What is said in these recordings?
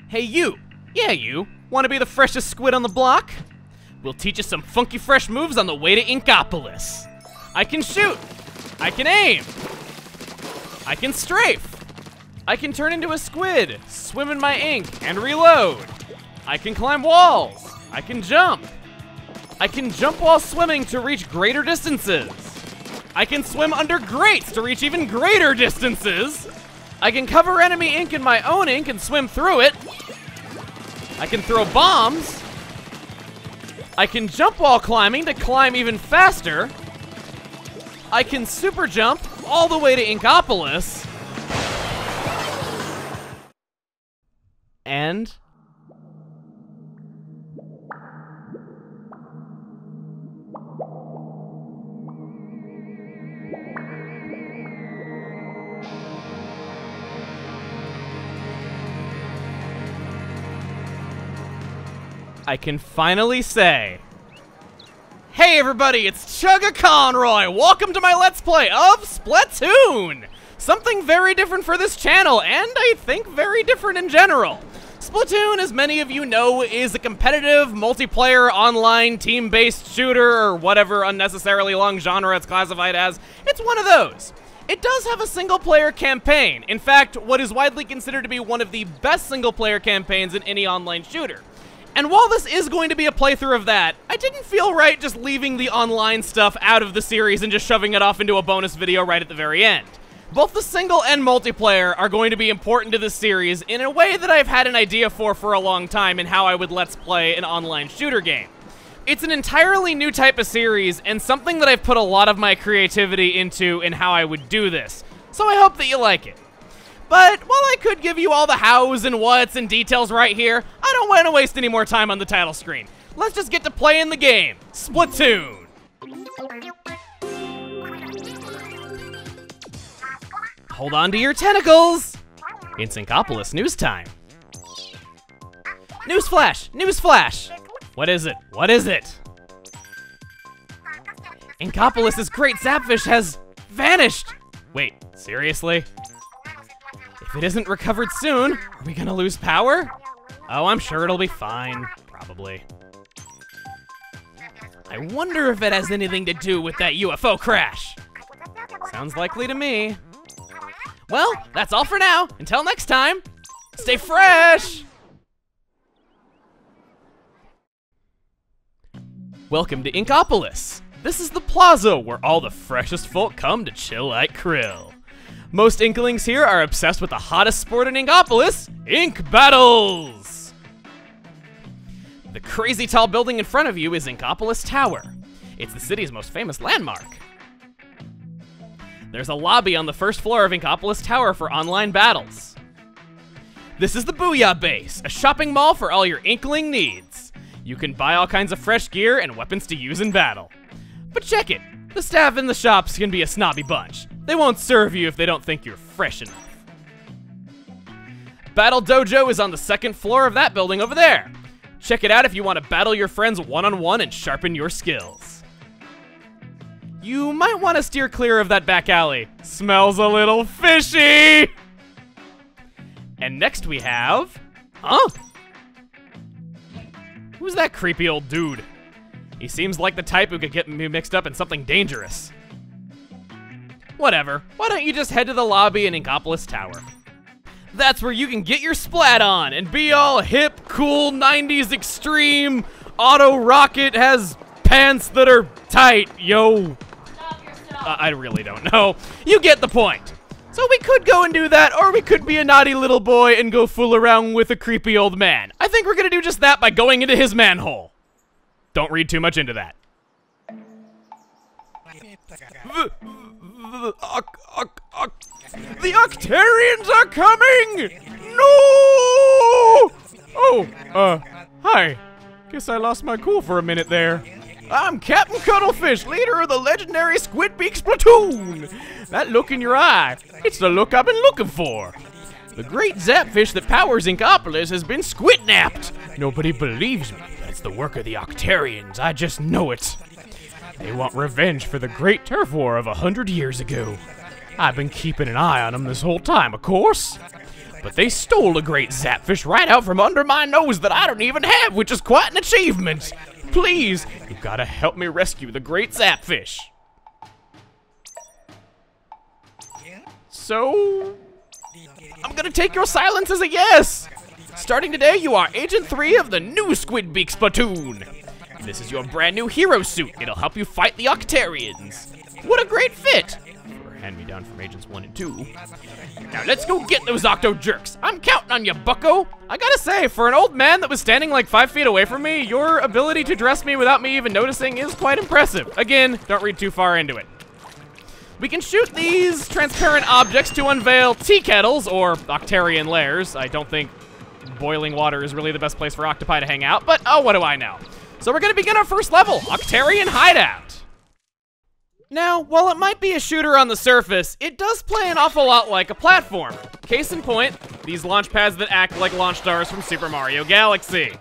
Hey you! Yeah you! Wanna be the freshest squid on the block? We'll teach you some funky fresh moves on the way to Inkopolis. I can shoot! I can aim! I can strafe! I can turn into a squid, swim in my ink, and reload! I can climb walls! I can jump! I can jump while swimming to reach greater distances! I can swim under grates to reach even greater distances! I can cover enemy ink in my own ink and swim through it! I can throw bombs! I can jump while climbing to climb even faster! I can super jump all the way to Inkopolis! And... I can finally say, hey everybody, it's Chugga Conroy! Welcome to my Let's Play of Splatoon! Something very different for this channel, and I think very different in general. Splatoon, as many of you know, is a competitive, multiplayer, online, team-based shooter, or whatever unnecessarily long genre it's classified as. It's one of those. It does have a single-player campaign. In fact, what is widely considered to be one of the best single-player campaigns in any online shooter. And while this is going to be a playthrough of that, I didn't feel right just leaving the online stuff out of the series and just shoving it off into a bonus video right at the very end. Both the single and multiplayer are going to be important to this series in a way that I've had an idea for a long time in how I would let's play an online shooter game. It's an entirely new type of series and something that I've put a lot of my creativity into in how I would do this, so I hope that you like it. But while I could give you all the hows and whats and details right here, I don't want to waste any more time on the title screen. Let's just get to playing the game, Splatoon! Hold on to your tentacles! It's Inkopolis news time. Newsflash! Newsflash! What is it? What is it? Inkopolis' great Zapfish has vanished! Wait, seriously? If it isn't recovered soon, are we gonna lose power? Oh, I'm sure it'll be fine, probably. I wonder if it has anything to do with that UFO crash. Sounds likely to me. Well, that's all for now. Until next time, stay fresh! Welcome to Inkopolis. This is the plaza where all the freshest folk come to chill like krill. Most Inklings here are obsessed with the hottest sport in Inkopolis, Ink Battles! The crazy tall building in front of you is Inkopolis Tower. It's the city's most famous landmark. There's a lobby on the first floor of Inkopolis Tower for online battles. This is the Booyah Base, a shopping mall for all your Inkling needs. You can buy all kinds of fresh gear and weapons to use in battle. But check it, the staff in the shops can be a snobby bunch. They won't serve you if they don't think you're fresh enough. Battle Dojo is on the second floor of that building over there. Check it out if you want to battle your friends one-on-one and sharpen your skills. You might want to steer clear of that back alley. Smells a little fishy! And next we have... Huh? Who's that creepy old dude? He seems like the type who could get me mixed up in something dangerous. Whatever, why don't you just head to the lobby in Inkopolis Tower? That's where you can get your splat on and be all hip, cool, 90s extreme, auto rocket has pants that are tight, yo. I really don't know. You get the point. So we could go and do that, or we could be a naughty little boy and go fool around with a creepy old man. I think we're gonna do just that by going into his manhole. Don't read too much into that. The Octarians are coming! No! Oh, hi. Guess I lost my cool for a minute there. I'm Captain Cuttlefish, leader of the legendary Squidbeak Splatoon. That look in your eye, it's the look I've been looking for. The great Zapfish that powers Inkopolis has been squidnapped. Nobody believes me. That's the work of the Octarians, I just know it. They want revenge for the great turf war of 100 years ago. I've been keeping an eye on them this whole time, of course. But they stole a great zapfish right out from under my nose that I don't even have, which is quite an achievement. Please, you gotta help me rescue the great zapfish. So, I'm gonna take your silence as a yes. Starting today, you are Agent 3 of the new Squid Beak Splatoon. This is your brand new hero suit. It'll help you fight the Octarians. What a great fit! For hand-me-down from Agents 1 and 2. Now let's go get those Octo Jerks. I'm counting on you, bucko. I gotta say, for an old man that was standing like 5 feet away from me, your ability to dress me without me even noticing is quite impressive. Again, don't read too far into it. We can shoot these transparent objects to unveil tea kettles or Octarian lairs. I don't think boiling water is really the best place for octopi to hang out, but oh, what do I know? So we're gonna begin our first level, Octarian Hideout. Now, while it might be a shooter on the surface, it does play an awful lot like a platform. Case in point, these launch pads that act like launch stars from Super Mario Galaxy.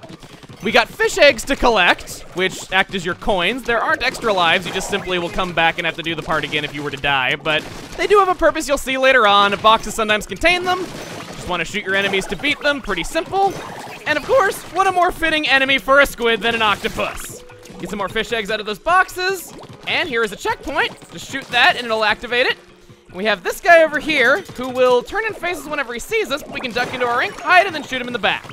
We got fish eggs to collect, which act as your coins. There aren't extra lives, you just simply will come back and have to do the part again if you were to die, but they do have a purpose you'll see later on. Boxes sometimes contain them. Just want to shoot your enemies to beat them, pretty simple. And of course, what a more fitting enemy for a squid than an octopus. Get some more fish eggs out of those boxes, and here is a checkpoint. Just shoot that and it'll activate it. We have this guy over here who will turn in faces whenever he sees us, but we can duck into our ink, hide, and then shoot him in the back.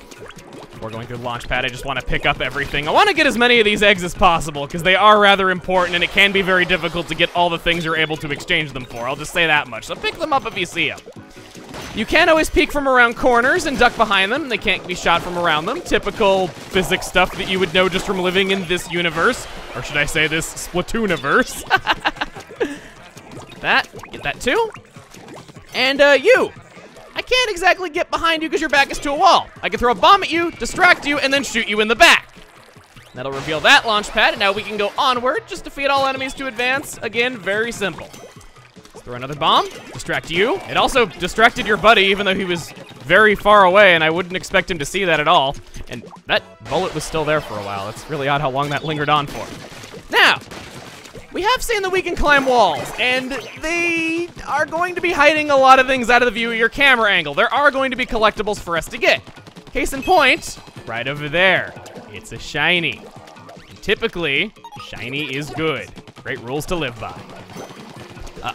Before going through the launch pad, I just want to pick up everything. I want to get as many of these eggs as possible because they are rather important and it can be very difficult to get all the things you're able to exchange them for. I'll just say that much. So pick them up if you see them. You can always peek from around corners and duck behind them. They can't be shot from around them. Typical physics stuff that you would know just from living in this universe. Or should I say this Splatooniverse. Get that too. And you. I can't exactly get behind you because your back is to a wall. I can throw a bomb at you, distract you, and then shoot you in the back. That'll reveal that launch pad, and now we can go onward. Just defeat all enemies to advance. Again, very simple. Throw another bomb, distract you. It also distracted your buddy, even though he was very far away, and I wouldn't expect him to see that at all. And that bullet was still there for a while. It's really odd how long that lingered on for. Now, we have seen that we can climb walls, and they are going to be hiding a lot of things out of the view of your camera angle. There are going to be collectibles for us to get. Case in point, right over there. It's a shiny. And typically, shiny is good. Great rules to live by.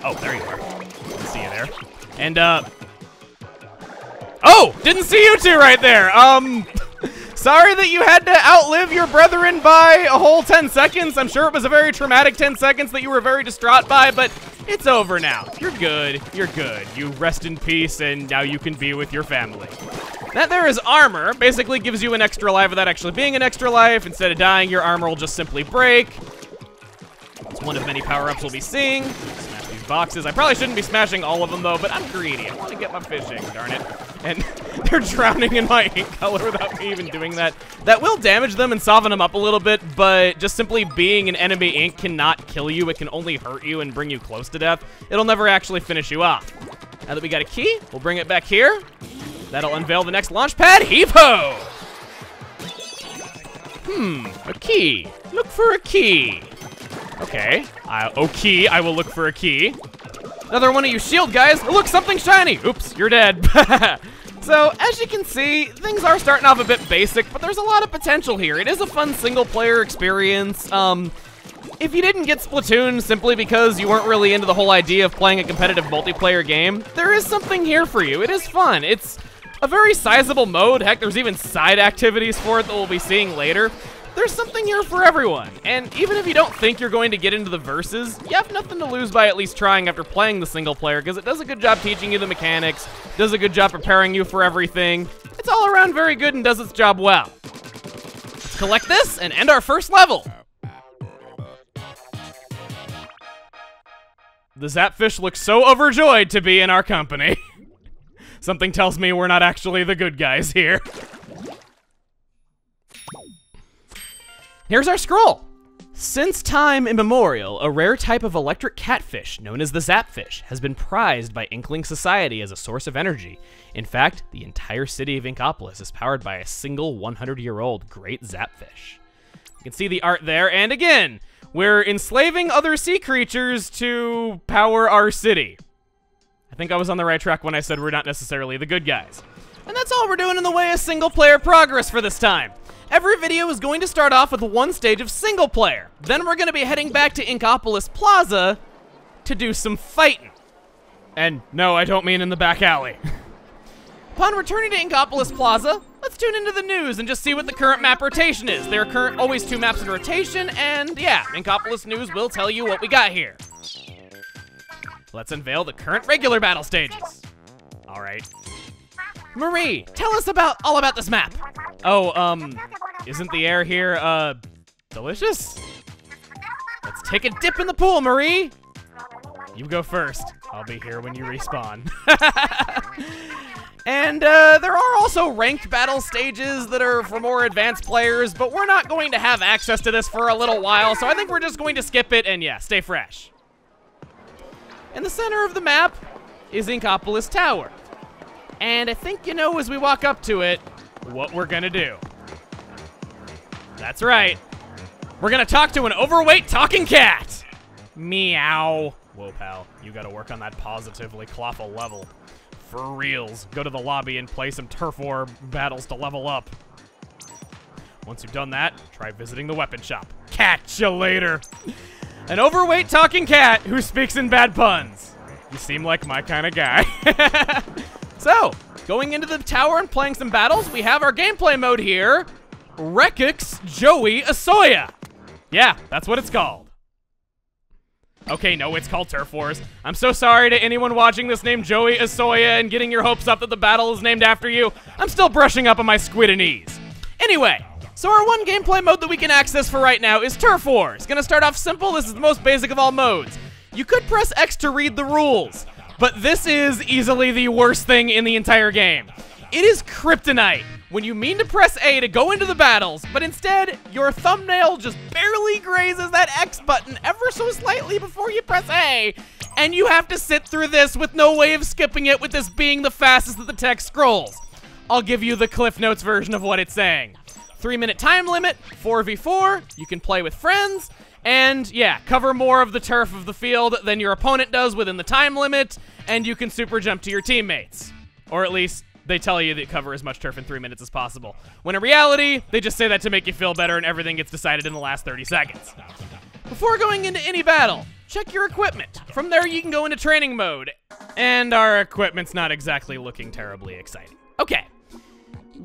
Oh, there you are. Didn't see you there. And, oh! Didn't see you two right there! Sorry that you had to outlive your brethren by a whole 10 seconds. I'm sure it was a very traumatic 10 seconds that you were very distraught by, but it's over now. You're good. You're good. You rest in peace, and now you can be with your family. That there is armor. Basically gives you an extra life without actually being an extra life. Instead of dying, your armor will just simply break. It's one of many power-ups we'll be seeing. Smash these boxes. I probably shouldn't be smashing all of them, though, but I'm greedy. I want to get my fish egg, darn it. And they're drowning in my ink color without me even doing that. That will damage them and soften them up a little bit, but just simply being an enemy ink cannot kill you. It can only hurt you and bring you close to death. It'll never actually finish you off. Now that we got a key, we'll bring it back here. That'll unveil the next launch pad. Heave-ho! A key. Look for a key. Okay, okay, I will look for a key. Another one of you shield guys. Oh, look, something shiny. Oops, you're dead. So, as you can see, things are starting off a bit basic, but there's a lot of potential here. It is a fun single-player experience. If you didn't get Splatoon simply because you weren't really into the whole idea of playing a competitive multiplayer game, there is something here for you. It is fun. It's a very sizable mode. Heck, there's even side activities for it that we'll be seeing later. There's something here for everyone, and even if you don't think you're going to get into the verses, you have nothing to lose by at least trying after playing the single player, because it does a good job teaching you the mechanics, does a good job preparing you for everything. It's all around very good and does its job well. Let's collect this and end our first level. The Zapfish looks so overjoyed to be in our company. Something tells me we're not actually the good guys here. Here's our scroll. Since time immemorial, a rare type of electric catfish known as the Zapfish has been prized by Inkling society as a source of energy. In fact, the entire city of Inkopolis is powered by a single 100-year-old great Zapfish. You can see the art there, and again, we're enslaving other sea creatures to power our city. I think I was on the right track when I said we're not necessarily the good guys. And that's all we're doing in the way of single-player progress for this time. Every video is going to start off with one stage of single-player. Then we're going to be heading back to Inkopolis Plaza to do some fighting. And no, I don't mean in the back alley. Upon returning to Inkopolis Plaza, let's tune into the news and just see what the current map rotation is. There are always 2 maps in rotation, and yeah, Inkopolis News will tell you what we got here. Let's unveil the current regular battle stages. All right. Marie, tell us all about this map. Oh, isn't the air here, delicious? Let's take a dip in the pool, Marie. You go first. I'll be here when you respawn. And, there are also ranked battle stages that are for more advanced players, but we're not going to have access to this for a little while, so I think we're just going to skip it and, yeah, stay fresh. In the center of the map is Inkopolis Tower. And I think you know as we walk up to it, what we're gonna do. That's right. We're gonna talk to an overweight talking cat. Meow. Whoa, pal. You gotta work on that positively clawful level. For reals. Go to the lobby and play some turf war battles to level up. Once you've done that, try visiting the weapon shop. Catch you later. An overweight talking cat who speaks in bad puns. You seem like my kind of guy. So, going into the tower and playing some battles, we have our gameplay mode here. Rekix Joey Asoya. Yeah, that's what it's called. Okay, no, it's called Turf Wars. I'm so sorry to anyone watching this named Joey Asoya and getting your hopes up that the battle is named after you. I'm still brushing up on my squidinese. Anyway, so our one gameplay mode that we can access for right now is Turf Wars. Gonna start off simple. This is the most basic of all modes. You could press X to read the rules, but this is easily the worst thing in the entire game. It is kryptonite when you mean to press A to go into the battles, but instead, your thumbnail just barely grazes that X button ever so slightly before you press A, and you have to sit through this with no way of skipping it, with this being the fastest that the text scrolls. I'll give you the Cliff Notes version of what it's saying. 3-minute time limit, 4v4, you can play with friends, and yeah, cover more of the turf of the field than your opponent does within the time limit, and you can super jump to your teammates. Or at least, they tell you that cover as much turf in 3 minutes as possible. When in reality, they just say that to make you feel better and everything gets decided in the last 30 seconds. Before going into any battle, check your equipment. From there, you can go into training mode. And our equipment's not exactly looking terribly exciting. Okay.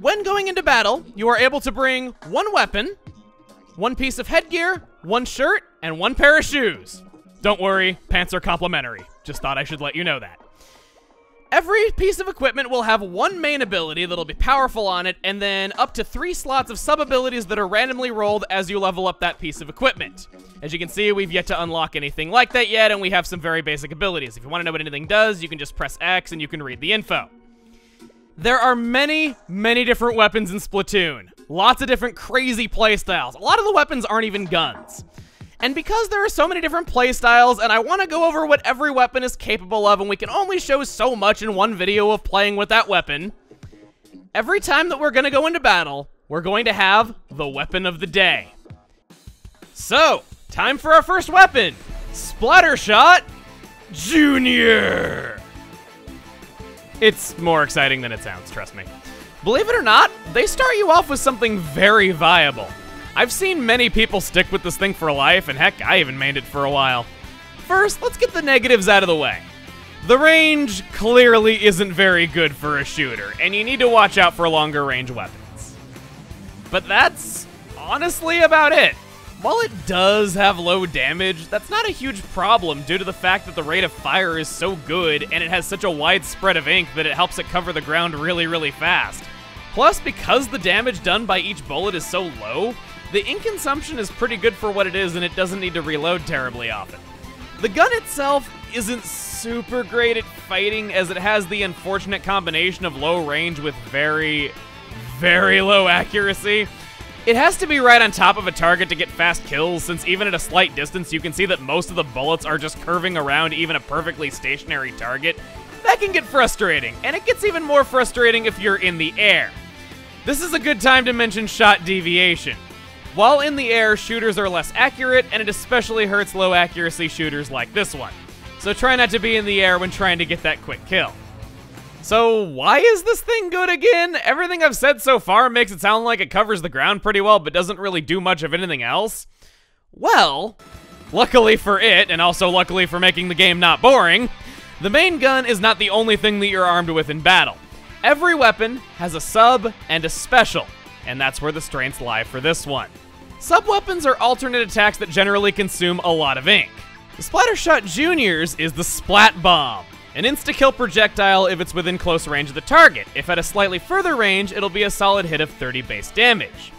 When going into battle, you are able to bring 1 weapon, 1 piece of headgear, 1 shirt, and 1 pair of shoes. Don't worry, pants are complimentary. Just thought I should let you know that. Every piece of equipment will have 1 main ability that'll be powerful on it, and then up to 3 slots of sub-abilities that are randomly rolled as you level up that piece of equipment. As you can see, we've yet to unlock anything like that yet, and we have some very basic abilities. If you want to know what anything does, you can just press X and you can read the info. There are many, many different weapons in Splatoon. Lots of different crazy playstyles. A lot of the weapons aren't even guns. And because there are so many different playstyles, and I want to go over what every weapon is capable of, and we can only show so much in one video of playing with that weapon, every time that we're going to go into battle, we're going to have the weapon of the day. So, time for our first weapon, Splattershot Jr. It's more exciting than it sounds, trust me. Believe it or not, they start you off with something very viable. I've seen many people stick with this thing for life, and heck, I even made it for a while. First, let's get the negatives out of the way. The range clearly isn't very good for a shooter, and you need to watch out for longer range weapons. But that's honestly about it. While it does have low damage, that's not a huge problem due to the fact that the rate of fire is so good, and it has such a wide spread of ink that it helps it cover the ground really, really fast. Plus, because the damage done by each bullet is so low, the ink consumption is pretty good for what it is, and it doesn't need to reload terribly often. The gun itself isn't super great at fighting, as it has the unfortunate combination of low range with very, very low accuracy. It has to be right on top of a target to get fast kills, since even at a slight distance, you can see that most of the bullets are just curving around even a perfectly stationary target. That can get frustrating, and it gets even more frustrating if you're in the air. This is a good time to mention shot deviation. While in the air, shooters are less accurate, and it especially hurts low accuracy shooters like this one. So try not to be in the air when trying to get that quick kill. So why is this thing good again? Everything I've said so far makes it sound like it covers the ground pretty well, but doesn't really do much of anything else. Well, luckily for it, and also luckily for making the game not boring, the main gun is not the only thing that you're armed with in battle. Every weapon has a sub and a special, and that's where the strengths lie for this one. Sub-weapons are alternate attacks that generally consume a lot of ink. The Splattershot Junior's is the Splat Bomb, an insta-kill projectile if it's within close range of the target. If at a slightly further range, it'll be a solid hit of 30 base damage.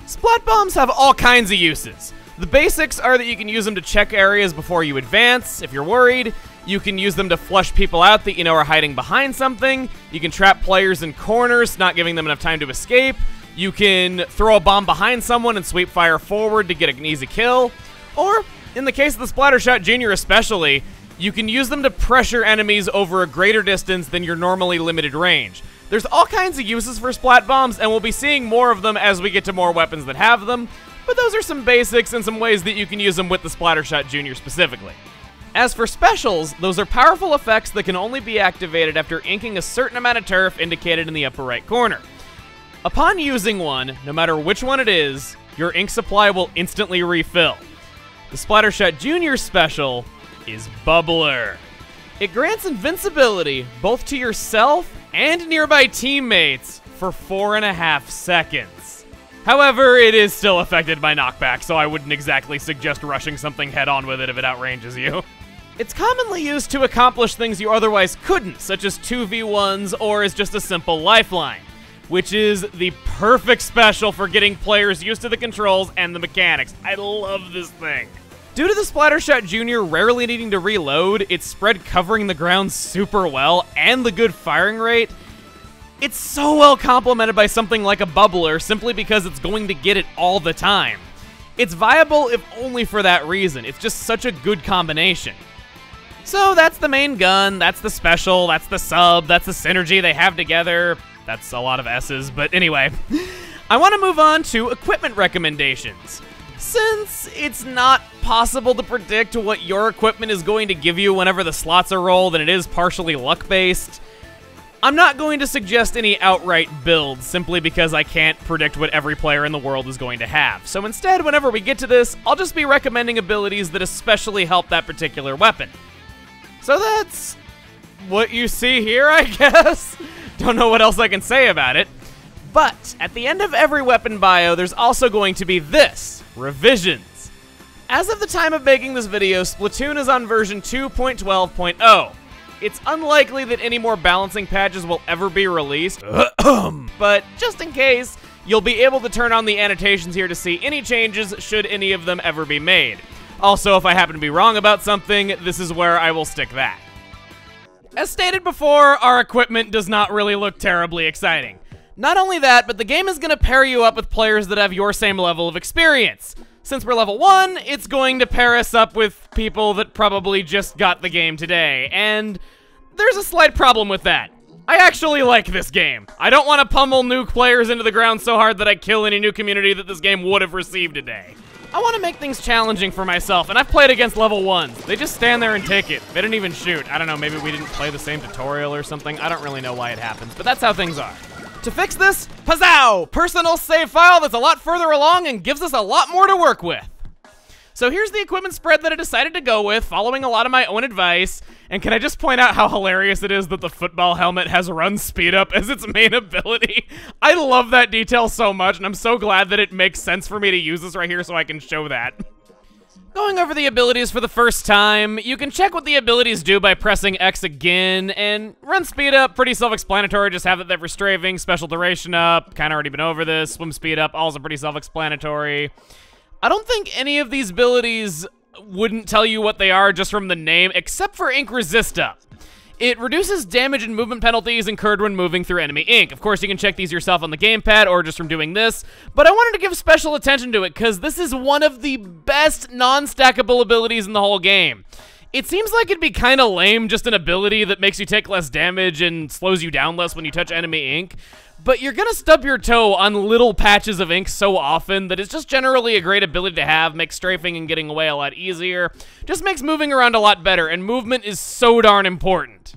Splat Bombs have all kinds of uses. The basics are that you can use them to check areas before you advance, if you're worried. You can use them to flush people out that you know are hiding behind something. You can trap players in corners, not giving them enough time to escape. You can throw a bomb behind someone and sweep fire forward to get an easy kill. Or, in the case of the Splattershot Junior especially, you can use them to pressure enemies over a greater distance than your normally limited range. There's all kinds of uses for Splat Bombs, and we'll be seeing more of them as we get to more weapons that have them, but those are some basics and some ways that you can use them with the Splattershot Junior specifically. As for specials, those are powerful effects that can only be activated after inking a certain amount of turf indicated in the upper right corner. Upon using one, no matter which one it is, your ink supply will instantly refill. The Splattershot Junior special is Bubbler. It grants invincibility both to yourself and nearby teammates for 4.5 seconds. However, it is still affected by knockback, so I wouldn't exactly suggest rushing something head-on with it if it outranges you. It's commonly used to accomplish things you otherwise couldn't, such as 2v1s or as just a simple lifeline, which is the perfect special for getting players used to the controls and the mechanics. I love this thing. Due to the Splattershot Junior rarely needing to reload, its spread covering the ground super well, and the good firing rate, it's so well complemented by something like a Bubbler simply because it's going to get it all the time. It's viable if only for that reason. It's just such a good combination. So that's the main gun, that's the special, that's the sub, that's the synergy they have together. That's a lot of S's, but anyway. I want to move on to equipment recommendations. Since it's not possible to predict what your equipment is going to give you whenever the slots are rolled and it is partially luck-based, I'm not going to suggest any outright builds simply because I can't predict what every player in the world is going to have. So instead, whenever we get to this, I'll just be recommending abilities that especially help that particular weapon. So that's what you see here, I guess. Don't know what else I can say about it. But at the end of every weapon bio, there's also going to be this, revisions. As of the time of making this video, Splatoon is on version 2.12.0. It's unlikely that any more balancing patches will ever be released, but just in case, you'll be able to turn on the annotations here to see any changes should any of them ever be made. Also, if I happen to be wrong about something, this is where I will stick that. As stated before, our equipment does not really look terribly exciting. Not only that, but the game is going to pair you up with players that have your same level of experience. Since we're level 1, it's going to pair us up with people that probably just got the game today, and there's a slight problem with that. I actually like this game. I don't want to pummel new players into the ground so hard that I kill any new community that this game would have received today. I want to make things challenging for myself, and I've played against level 1s. They just stand there and take it. They didn't even shoot. I don't know, maybe we didn't play the same tutorial or something. I don't really know why it happens, but that's how things are. To fix this, pazzow! Personal save file that's a lot further along and gives us a lot more to work with. So here's the equipment spread that I decided to go with, following a lot of my own advice. And can I just point out how hilarious it is that the football helmet has run speed up as its main ability? I love that detail so much, and I'm so glad that it makes sense for me to use this right here so I can show that. Going over the abilities for the first time, you can check what the abilities do by pressing X again, and run speed up, pretty self-explanatory, just have it there for strafing, special duration up, kinda already been over this, swim speed up, also pretty self-explanatory. I don't think any of these abilities wouldn't tell you what they are just from the name, except for Ink Resist Up. It reduces damage and movement penalties incurred when moving through enemy ink. Of course, you can check these yourself on the gamepad or just from doing this, but I wanted to give special attention to it because this is one of the best non-stackable abilities in the whole game. It seems like it'd be kind of lame, just an ability that makes you take less damage and slows you down less when you touch enemy ink, but you're gonna stub your toe on little patches of ink so often that it's just generally a great ability to have, makes strafing and getting away a lot easier, just makes moving around a lot better, and movement is so darn important.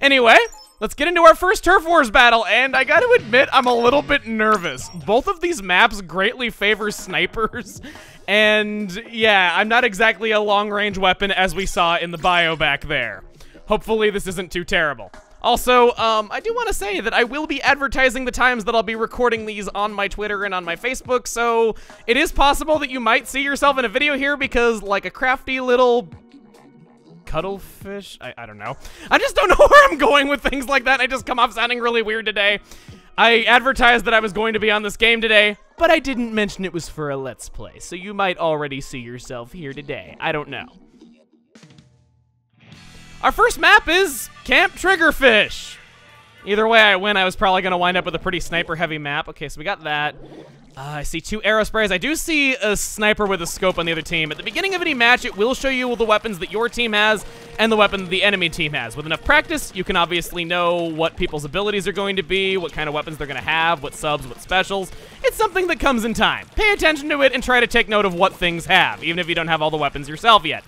Anyway, let's get into our first Turf Wars battle, and I gotta admit, I'm a little bit nervous. Both of these maps greatly favor snipers, and yeah, I'm not exactly a long-range weapon as we saw in the bio back there. Hopefully this isn't too terrible. Also, I do want to say that I will be advertising the times that I'll be recording these on my Twitter and on my Facebook, so it is possible that you might see yourself in a video here because, like a crafty little cuttlefish? I don't know. I just don't know where I'm going with things like that. I just come off sounding really weird today. I advertised that I was going to be on this game today, but I didn't mention it was for a Let's Play, so you might already see yourself here today. I don't know. Our first map is Camp Triggerfish. Either way I win, I was probably going to wind up with a pretty sniper-heavy map. Okay, so we got that. I see 2 arrow sprays. I do see a sniper with a scope on the other team. At the beginning of any match, it will show you the weapons that your team has and the weapon that the enemy team has. With enough practice, you can obviously know what people's abilities are going to be, what kind of weapons they're going to have, what subs, what specials. It's something that comes in time. Pay attention to it and try to take note of what things have, even if you don't have all the weapons yourself yet.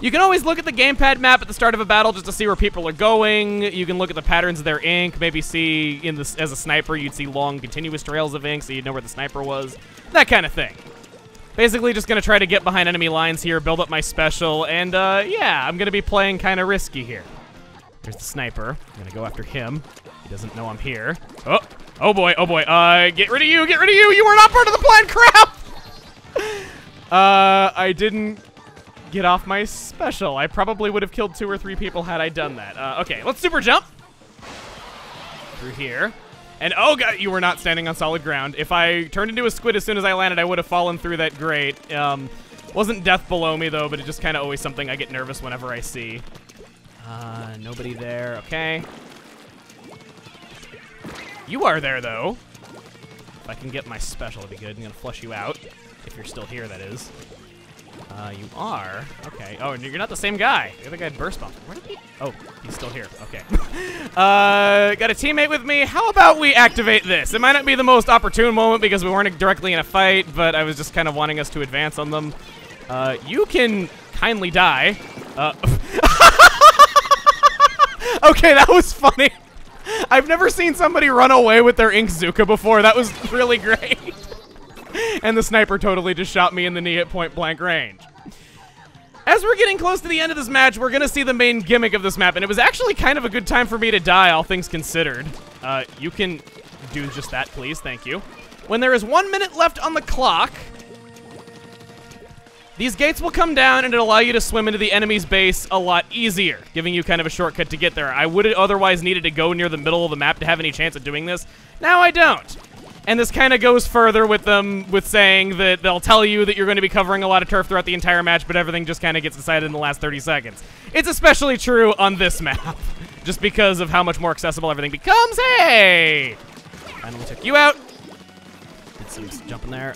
You can always look at the gamepad map at the start of a battle just to see where people are going. You can look at the patterns of their ink, maybe see, as a sniper, you'd see long continuous trails of ink so you'd know where the sniper was. That kind of thing. Basically just gonna try to get behind enemy lines here, build up my special, and yeah, I'm gonna be playing kind of risky here. There's the sniper. I'm gonna go after him. He doesn't know I'm here. Oh boy, oh boy. Get rid of you, get rid of you! You were not part of the plan, crap! I didn't get off my special. I probably would have killed 2 or 3 people had I done that. Okay, let's super jump through here. And oh god, you were not standing on solid ground. If I turned into a squid as soon as I landed, I would have fallen through that grate. Wasn't death below me though, but it's just kind of always something I get nervous whenever I see. Nobody there. Okay. You are there though. If I can get my special, it'd be good. I'm gonna flush you out. If you're still here, that is. You are? Okay. Oh, and you're not the same guy. The other guy had burst bomb. Where did he? Oh, he's still here. Okay. Got a teammate with me. How about we activate this? It might not be the most opportune moment because we weren't directly in a fight, but I was just kind of wanting us to advance on them. You can kindly die. Okay, that was funny. I've never seen somebody run away with their Ink Zuka before. That was really great. And the sniper totally just shot me in the knee at point blank range. As we're getting close to the end of this match, we're gonna see the main gimmick of this map, and it was actually kind of a good time for me to die, all things considered. You can do just that, please, thank you. When there is 1 minute left on the clock, these gates will come down and it'll allow you to swim into the enemy's base a lot easier, giving you kind of a shortcut to get there. I would have otherwise needed to go near the middle of the map to have any chance of doing this. Now I don't. And this kind of goes further with them with saying that they'll tell you that you're going to be covering a lot of turf throughout the entire match, but everything just kind of gets decided in the last 30 seconds. It's especially true on this map, just because of how much more accessible everything becomes. Hey! Finally took you out. Did some jumping there.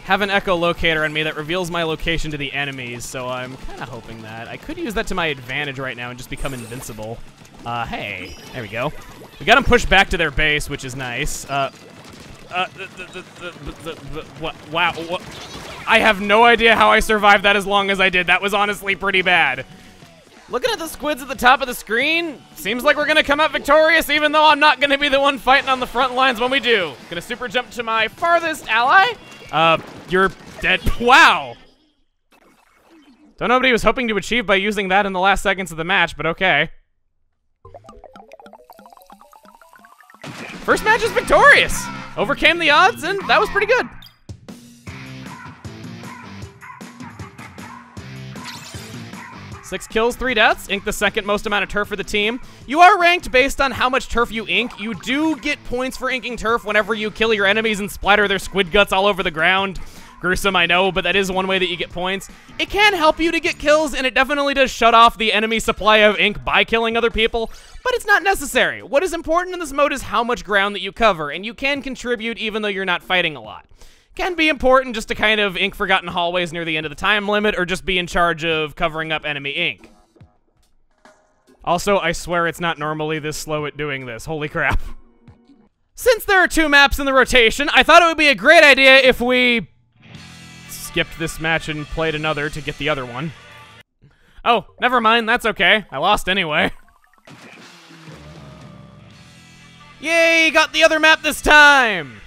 Have an echolocator on me that reveals my location to the enemies, so I'm kind of hoping that. I could use that to my advantage right now and just become invincible. Hey, there we go. We got them pushed back to their base, which is nice. Wow, what? I have no idea how I survived that as long as I did. That was honestly pretty bad. Looking at the squids at the top of the screen, seems like we're gonna come out victorious, even though I'm not gonna be the one fighting on the front lines when we do. Gonna super jump to my farthest ally. You're dead. Wow. Don't know what he was hoping to achieve by using that in the last seconds of the match, but okay. First match is victorious. Overcame the odds, and that was pretty good. Six kills, 3 deaths. Ink the second most amount of turf for the team. You are ranked based on how much turf you ink. You do get points for inking turf whenever you kill your enemies and splatter their squid guts all over the ground. Gruesome, I know, but that is one way that you get points. It can help you to get kills, and it definitely does shut off the enemy supply of ink by killing other people, but it's not necessary. What is important in this mode is how much ground that you cover, and you can contribute even though you're not fighting a lot. Can be important just to kind of ink forgotten hallways near the end of the time limit, or just be in charge of covering up enemy ink. Also, I swear it's not normally this slow at doing this. Holy crap. Since there are 2 maps in the rotation, I thought it would be a great idea if we skipped this match and played another to get the other one. Oh, never mind, that's okay. I lost anyway. Yay, got the other map this time!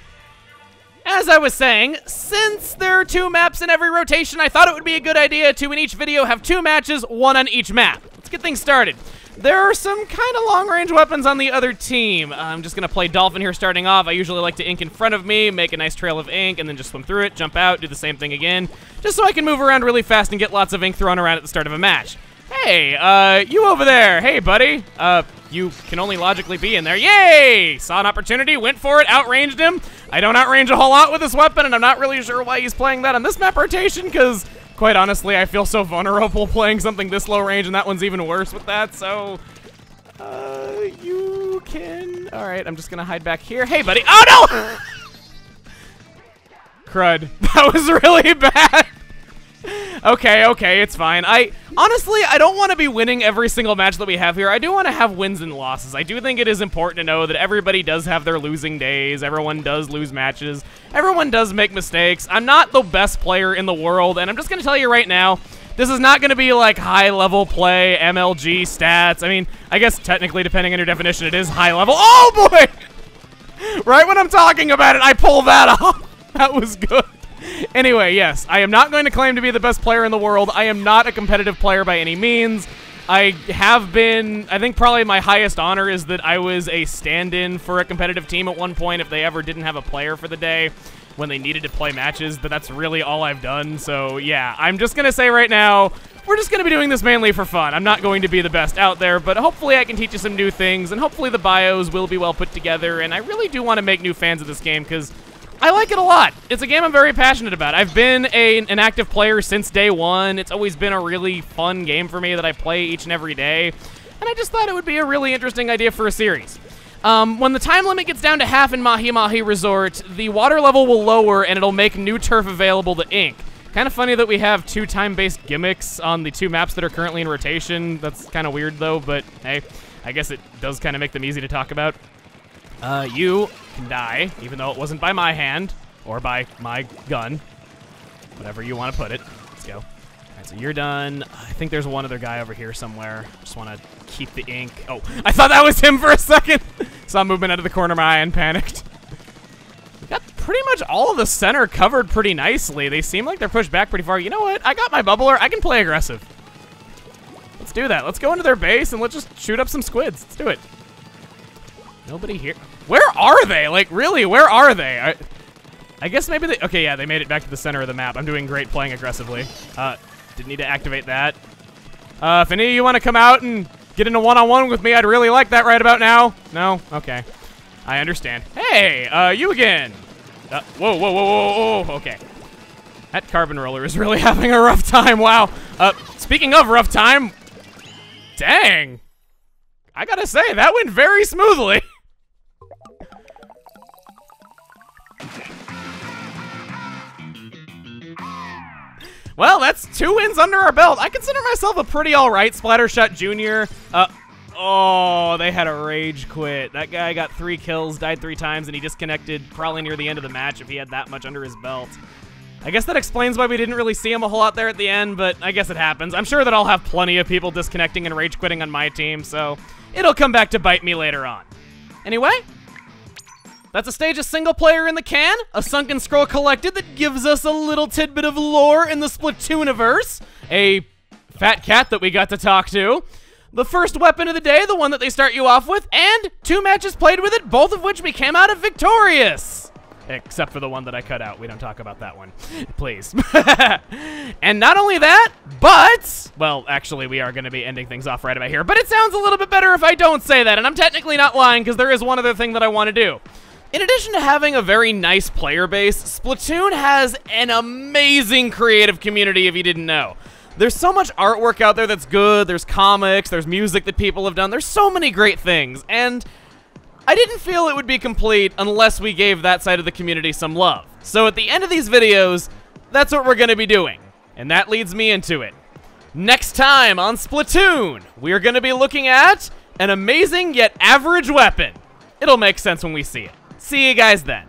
As I was saying, since there are 2 maps in every rotation, I thought it would be a good idea to, in each video, have 2 matches, 1 on each map. Let's get things started. There are some kind of long-range weapons on the other team. I'm just gonna play Dolphin here starting off. I usually like to ink in front of me, make a nice trail of ink, and then just swim through it, jump out, do the same thing again, just so I can move around really fast and get lots of ink thrown around at the start of a match. Hey, you over there. Hey, buddy. You can only logically be in there. Yay! Saw an opportunity, went for it, outranged him. I don't outrange a whole lot with this weapon, and I'm not really sure why he's playing that on this map rotation, because, quite honestly, I feel so vulnerable playing something this low range, and that one's even worse with that, so... you can... Alright, I'm just gonna hide back here. Hey, buddy. Oh, no! Crud. That was really bad. Okay, it's fine. Honestly, I don't want to be winning every single match that we have here. I do want to have wins and losses. I do think it is important to know that everybody does have their losing days. Everyone does lose matches. Everyone does make mistakes. I'm not the best player in the world, and I'm just going to tell you right now, this is not going to be like high-level play, MLG stats. I mean, I guess technically, depending on your definition, it is high-level. Oh, boy! Right when I'm talking about it, I pull that off. That was good. Anyway, yes, I am not going to claim to be the best player in the world. I am not a competitive player by any means. I have been, I think probably my highest honor is that I was a stand-in for a competitive team at one point if they ever didn't have a player for the day when they needed to play matches, but that's really all I've done. So yeah, I'm just going to say right now, we're just going to be doing this mainly for fun. I'm not going to be the best out there, but hopefully I can teach you some new things, and hopefully the bios will be well put together, and I really do want to make new fans of this game because I like it a lot. It's a game I'm very passionate about. I've been an active player since day one. It's always been a really fun game for me that I play each and every day, and I just thought it would be a really interesting idea for a series. When the time limit gets down to half in Mahi-Mahi Resort, the water level will lower and it'll make new turf available to ink. Kind of funny that we have 2 time-based gimmicks on the 2 maps that are currently in rotation. That's kind of weird though, but hey, I guess it does kind of make them easy to talk about. You can die, even though it wasn't by my hand, or by my gun. Whatever you want to put it. Let's go. Alright, so you're done. I think there's one other guy over here somewhere. Just want to keep the ink. Oh, I thought that was him for a second! Saw movement out of the corner of my eye and panicked. We got pretty much all of the center covered pretty nicely. They seem like they're pushed back pretty far. You know what? I got my bubbler. I can play aggressive. Let's do that. Let's go into their base and let's just shoot up some squids. Let's do it. Nobody here. Where are they? Like, really, where are they? I guess maybe they... Okay, yeah, they made it back to the center of the map. I'm doing great playing aggressively. Didn't need to activate that. If any of you want to come out and get in a one-on-one with me, I'd really like that right about now. No? Okay. I understand. Hey, you again. Whoa. Okay. That carbon roller is really having a rough time. Wow. Speaking of rough time... Dang. I gotta say, that went very smoothly. Well, that's 2 wins under our belt. I consider myself a pretty alright Splattershot Junior. Oh, they had a rage quit. That guy got 3 kills, died 3 times, and he disconnected probably near the end of the match if he had that much under his belt. I guess that explains why we didn't really see him a whole lot there at the end, but I guess it happens. I'm sure that I'll have plenty of people disconnecting and rage quitting on my team, so it'll come back to bite me later on. Anyway, that's a stage of single player in the can, a sunken scroll collected that gives us a little tidbit of lore in the Splatooniverse, a fat cat that we got to talk to, the first weapon of the day, the one that they start you off with, and 2 matches played with it, both of which we came out of victorious. Except for the one that I cut out. We don't talk about that one. Please. And not only that, but... Well, actually, we are going to be ending things off right about here, but it sounds a little bit better if I don't say that, and I'm technically not lying because there is one other thing that I want to do. In addition to having a very nice player base, Splatoon has an amazing creative community if you didn't know. There's so much artwork out there that's good, there's comics, there's music that people have done, there's so many great things, and I didn't feel it would be complete unless we gave that side of the community some love. So at the end of these videos, that's what we're going to be doing, and that leads me into it. Next time on Splatoon, we're going to be looking at an amazing yet average weapon. It'll make sense when we see it. See you guys then.